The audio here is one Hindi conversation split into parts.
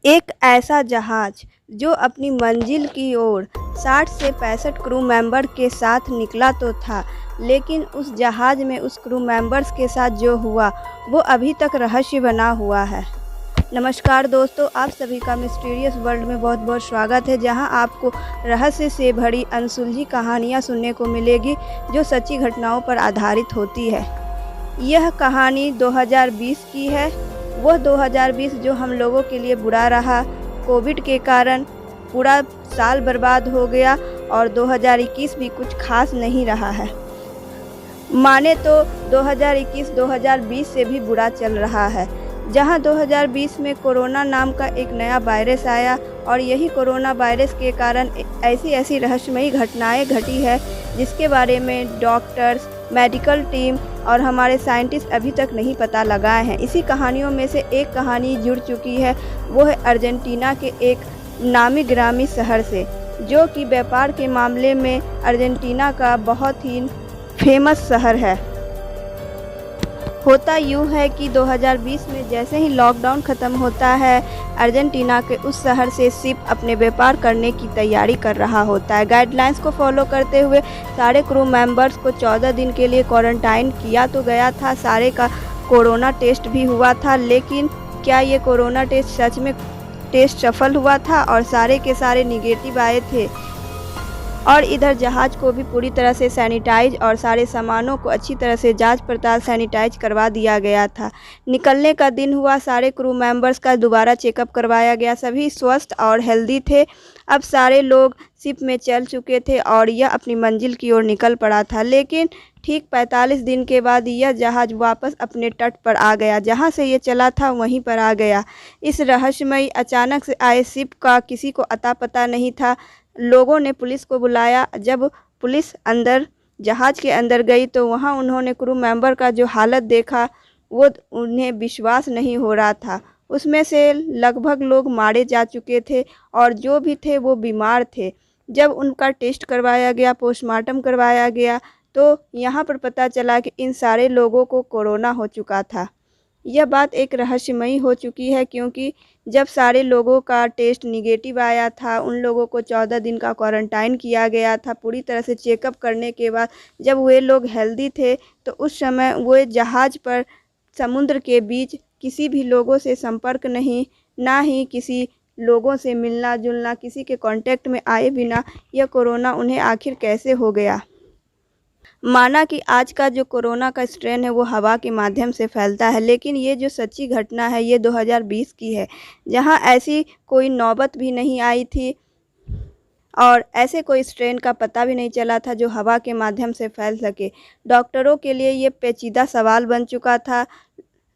एक ऐसा जहाज जो अपनी मंजिल की ओर 60 से 65 क्रू मेंबर के साथ निकला तो था, लेकिन उस जहाज में उस क्रू मेंबर्स के साथ जो हुआ वो अभी तक रहस्य बना हुआ है। नमस्कार दोस्तों, आप सभी का मिस्टीरियस वर्ल्ड में बहुत बहुत स्वागत है, जहां आपको रहस्य से भरी अनसुलझी कहानियां सुनने को मिलेगी जो सच्ची घटनाओं पर आधारित होती है। यह कहानी 2020 की है। वह 2020 जो हम लोगों के लिए बुरा रहा। कोविड के कारण पूरा साल बर्बाद हो गया और 2021 भी कुछ खास नहीं रहा है। माने तो 2021 2020 से भी बुरा चल रहा है, जहां 2020 में कोरोना नाम का एक नया वायरस आया और यही कोरोना वायरस के कारण ऐसी रहस्यमयी घटनाएं घटी है जिसके बारे में डॉक्टर्स, मेडिकल टीम और हमारे साइंटिस्ट अभी तक नहीं पता लगाए हैं। इसी कहानियों में से एक कहानी जुड़ चुकी है, वो है अर्जेंटीना के एक नामी गिरामी शहर से, जो कि व्यापार के मामले में अर्जेंटीना का बहुत ही फेमस शहर है। होता यूँ है कि 2020 में जैसे ही लॉकडाउन ख़त्म होता है, अर्जेंटीना के उस शहर से शिप अपने व्यापार करने की तैयारी कर रहा होता है। गाइडलाइंस को फॉलो करते हुए सारे क्रू मेंबर्स को 14 दिन के लिए क्वारंटाइन किया तो गया था। सारे का कोरोना टेस्ट भी हुआ था, लेकिन क्या ये कोरोना टेस्ट सच में टेस्ट सफल हुआ था और सारे के सारे निगेटिव आए थे। और इधर जहाज़ को भी पूरी तरह से सैनिटाइज और सारे सामानों को अच्छी तरह से जांच पड़ताल सैनिटाइज करवा दिया गया था। निकलने का दिन हुआ, सारे क्रू मेंबर्स का दोबारा चेकअप करवाया गया, सभी स्वस्थ और हेल्दी थे। अब सारे लोग शिप में चल चुके थे और यह अपनी मंजिल की ओर निकल पड़ा था, लेकिन ठीक 45 दिन के बाद यह जहाज़ वापस अपने तट पर आ गया। जहां से ये चला था वहीं पर आ गया। इस रहस्यमयी अचानक से आए शिप का किसी को अता पता नहीं था। लोगों ने पुलिस को बुलाया। जब पुलिस अंदर जहाज़ के अंदर गई तो वहां उन्होंने क्रू मेंबर का जो हालत देखा वो उन्हें विश्वास नहीं हो रहा था। उसमें से लगभग लोग मारे जा चुके थे और जो भी थे वो बीमार थे। जब उनका टेस्ट करवाया गया, पोस्टमार्टम करवाया गया, तो यहाँ पर पता चला कि इन सारे लोगों को कोरोना हो चुका था। यह बात एक रहस्यमयी हो चुकी है, क्योंकि जब सारे लोगों का टेस्ट निगेटिव आया था, उन लोगों को 14 दिन का क्वारंटाइन किया गया था। पूरी तरह से चेकअप करने के बाद जब वे लोग हेल्दी थे तो उस समय वो जहाज़ पर समुद्र के बीच किसी भी लोगों से संपर्क नहीं, ना ही किसी लोगों से मिलना जुलना, किसी के कांटेक्ट में आए बिना यह कोरोना उन्हें आखिर कैसे हो गया। माना कि आज का जो कोरोना का स्ट्रेन है वो हवा के माध्यम से फैलता है, लेकिन ये जो सच्ची घटना है ये 2020 की है, जहां ऐसी कोई नौबत भी नहीं आई थी और ऐसे कोई स्ट्रेन का पता भी नहीं चला था जो हवा के माध्यम से फैल सके। डॉक्टरों के लिए ये पेचीदा सवाल बन चुका था।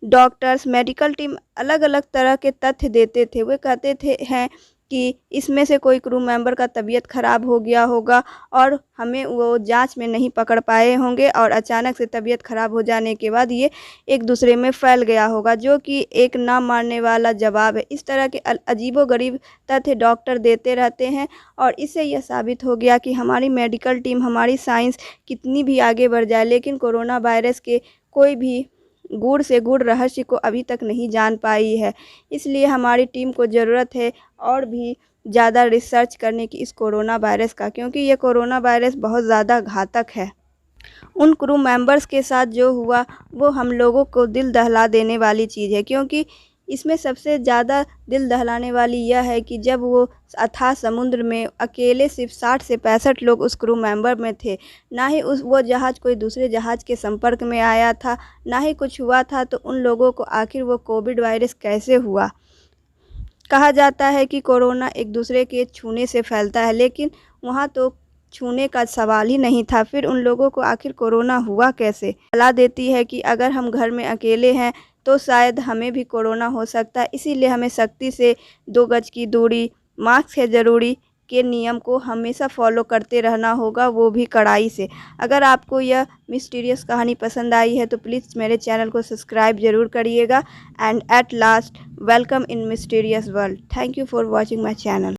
डॉक्टर्स, मेडिकल टीम अलग अलग तरह के तथ्य देते थे। वे कहते थे कि इसमें से कोई क्रू मेंबर का तबीयत ख़राब हो गया होगा और हमें वो जांच में नहीं पकड़ पाए होंगे और अचानक से तबीयत ख़राब हो जाने के बाद ये एक दूसरे में फैल गया होगा, जो कि एक ना मानने वाला जवाब है। इस तरह के अजीबोगरीब तथ्य डॉक्टर देते रहते हैं और इससे यह साबित हो गया कि हमारी मेडिकल टीम, हमारी साइंस कितनी भी आगे बढ़ जाए, लेकिन कोरोना वायरस के कोई भी गूढ़ से गूढ़ रहस्य को अभी तक नहीं जान पाई है। इसलिए हमारी टीम को ज़रूरत है और भी ज़्यादा रिसर्च करने की इस कोरोना वायरस का, क्योंकि ये कोरोना वायरस बहुत ज़्यादा घातक है। उन क्रू मेंबर्स के साथ जो हुआ वो हम लोगों को दिल दहला देने वाली चीज़ है, क्योंकि इसमें सबसे ज़्यादा दिल दहलाने वाली यह है कि जब वो अथाह समुद्र में अकेले सिर्फ 60 से 65 लोग उस क्रू मेंबर में थे, ना ही वो जहाज़ कोई दूसरे जहाज़ के संपर्क में आया था, ना ही कुछ हुआ था, तो उन लोगों को आखिर वो कोविड वायरस कैसे हुआ। कहा जाता है कि कोरोना एक दूसरे के छूने से फैलता है, लेकिन वहाँ तो छूने का सवाल ही नहीं था। फिर उन लोगों को आखिर कोरोना हुआ कैसे। सलाह देती है कि अगर हम घर में अकेले हैं तो शायद हमें भी कोरोना हो सकता है, इसीलिए हमें सख्ती से 2 गज की दूरी, मास्क है ज़रूरी के नियम को हमेशा फॉलो करते रहना होगा, वो भी कड़ाई से। अगर आपको यह मिस्टीरियस कहानी पसंद आई है तो प्लीज़ मेरे चैनल को सब्सक्राइब ज़रूर करिएगा। And at last, welcome in mysterious world. Thank you for watching my channel.